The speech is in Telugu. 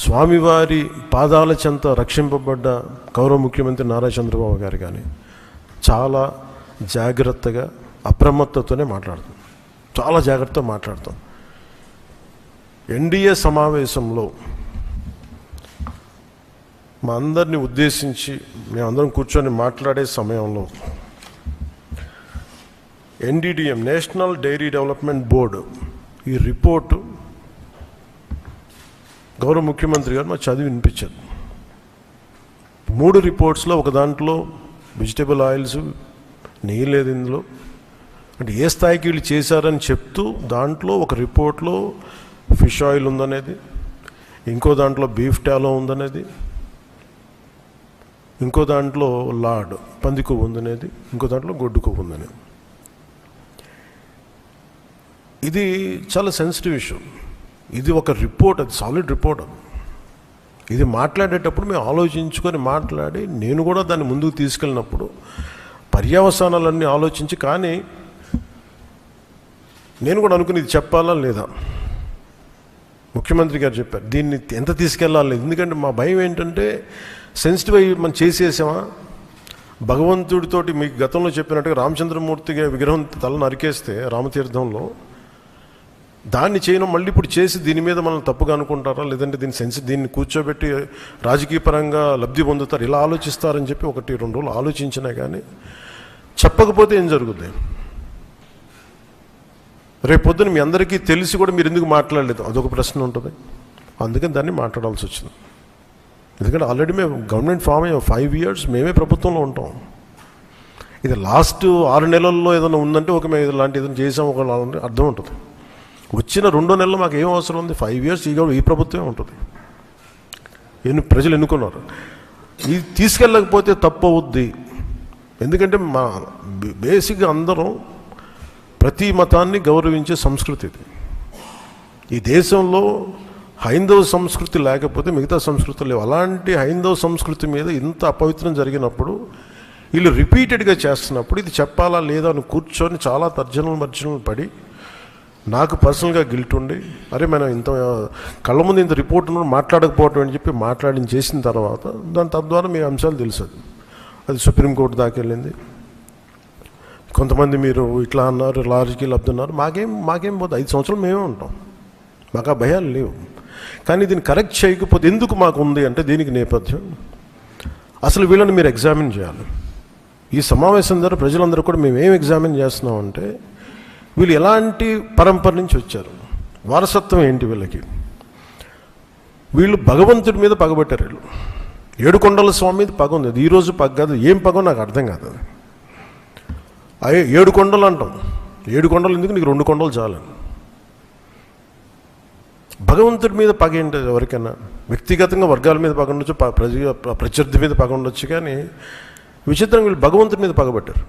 స్వామివారి పాదాల చెంత రక్షింపబడ్డ గౌరవ ముఖ్యమంత్రి నారా చంద్రబాబు గారు కానీ చాలా జాగ్రత్తగా అప్రమత్తతోనే మాట్లాడుతాం, చాలా జాగ్రత్తగా మాట్లాడతాం. ఎన్డీఏ సమావేశంలో మా అందరినీ ఉద్దేశించి మేమందరం కూర్చొని మాట్లాడే సమయంలో NDDM national dairy development board ఈ రిపోర్టు గౌరవ ముఖ్యమంత్రి గారు మాకు చదివి వినిపించారు. 3 రిపోర్ట్స్లో ఒక దాంట్లో వెజిటబుల్ ఆయిల్స్, నెయ్యి లేదు ఇందులో, అంటే ఏ స్థాయికి వీళ్ళు చేశారని చెప్తూ దాంట్లో ఒక రిపోర్ట్లో ఫిష్ ఆయిల్ ఉందనేది, ఇంకో దాంట్లో బీఫ్ టాలో ఉందనేది, ఇంకో దాంట్లో లాడ్ పంది కొవ్వు ఉందనేది, ఇంకో దాంట్లో గొడ్డు కొవ్వు ఉందనేది. ఇది చాలా సెన్సిటివ్ ఇష్యూ. ఇది ఒక రిపోర్ట్, అది సాలిడ్ రిపోర్ట్. ఇది మాట్లాడేటప్పుడు మేము ఆలోచించుకొని మాట్లాడి నేను కూడా దాన్ని ముందుకు తీసుకెళ్ళినప్పుడు పర్యవసానాలన్నీ ఆలోచించి, కానీ నేను కూడా అనుకుని ఇది చెప్పాలా లేదా. ముఖ్యమంత్రి గారు చెప్పారు దీన్ని ఎంత తీసుకెళ్ళాలి, ఎందుకంటే మా భయం ఏంటంటే సెన్సిటివ్ అయ్యి మనం చేసేసామా, భగవంతుడితోటి మీకు గతంలో చెప్పినట్టుగా రామచంద్రమూర్తిగా విగ్రహం తల నరికేస్తే రామతీర్థంలో దాన్ని చేయడం మళ్ళీ ఇప్పుడు చేసి దీని మీద మనం తప్పుగా అనుకుంటారా, లేదంటే దీన్ని కూర్చోబెట్టి రాజకీయ పరంగా లబ్ధి పొందుతారు, ఇలా ఆలోచిస్తారని చెప్పి 1-2 రోజులు ఆలోచించినా కానీ చెప్పకపోతే ఏం జరుగుతుంది. రేపొద్దున మీ అందరికీ తెలిసి కూడా మీరు ఎందుకు మాట్లాడలేదు, అదొక ప్రశ్న ఉంటుంది. అందుకని దాన్ని మాట్లాడాల్సి వచ్చింది. ఎందుకంటే ఆల్రెడీ మేము గవర్నమెంట్ ఫామ్ అయ్యాం, 5 years మేమే ప్రభుత్వంలో ఉంటాం. ఇది లాస్ట్ 6 నెలల్లో ఏదైనా ఉందంటే ఒక మేము ఇలాంటి ఏదైనా చేసాం ఒక అర్థం ఉంటుంది. వచ్చిన 2 నెలలు మాకు ఏం అవసరం ఉంది, 5 years ఈ ప్రభుత్వమే ఉంటుంది. ప్రజలు ఎన్నుకున్నారు. ఇది తీసుకెళ్ళకపోతే తప్పు అవుద్ది. ఎందుకంటే మా బేసిక్గా అందరం ప్రతి మతాన్ని గౌరవించే సంస్కృతి ఇది. ఈ దేశంలో హైందవ సంస్కృతి లేకపోతే మిగతా సంస్కృతులు లేవు. అలాంటి హైందవ సంస్కృతి మీద ఇంత అపవిత్రం జరిగినప్పుడు వీళ్ళు రిపీటెడ్గా చేస్తున్నప్పుడు ఇది చెప్పాలా లేదా అని కూర్చొని చాలా తర్జనలు పడి నాకు పర్సనల్గా గిల్ట్ ఉండి, అరే మనం ఇంత కళ్ళ ముందు ఇంత రిపోర్ట్ మాట్లాడకపోవటం అని చెప్పి చేసిన తర్వాత దాని తద్వారా మీ అంశాలు తెలుసు. అది సుప్రీంకోర్టు దాకా వెళ్ళింది. కొంతమంది మీరు ఇట్లా అన్నారు, లార్జ్కి లబ్ధన్నారు, మాకేం పోతే 5 సంవత్సరాలు మేమే ఉంటాం, మాకు ఆ భయాలు లేవు. కానీ దీన్ని కరెక్ట్ చేయకపోతే ఎందుకు మాకు ఉంది అంటే దీనికి నేపథ్యం అసలు వీళ్ళని మీరు ఎగ్జామిన్ చేయాలి. ఈ సమావేశం ద్వారా ప్రజలందరూ కూడా మేము ఏం ఎగ్జామిన్ చేస్తున్నామంటే వీళ్ళు ఎలాంటి పరంపర నుంచి వచ్చారు, వారసత్వం ఏంటి వీళ్ళకి. వీళ్ళు భగవంతుడి మీద పగబట్టారు. వీళ్ళు 7 కొండల స్వామి మీద పగ ఉంది. అది ఈరోజు పగ కాదు, ఏం పగో నాకు అర్థం కాదు. అది 7 కొండలు అంటాం. 7 కొండలు ఎందుకు, నీకు 2 కొండలు చాలు. భగవంతుడి మీద పగ ఏంటి ఎవరికైనా? వ్యక్తిగతంగా వర్గాల మీద పగ ఉండొచ్చు, ప్రత్యర్థి మీద పగ ఉండొచ్చు, కానీ విచిత్రంగా వీళ్ళు భగవంతుడి మీద పగబట్టారు.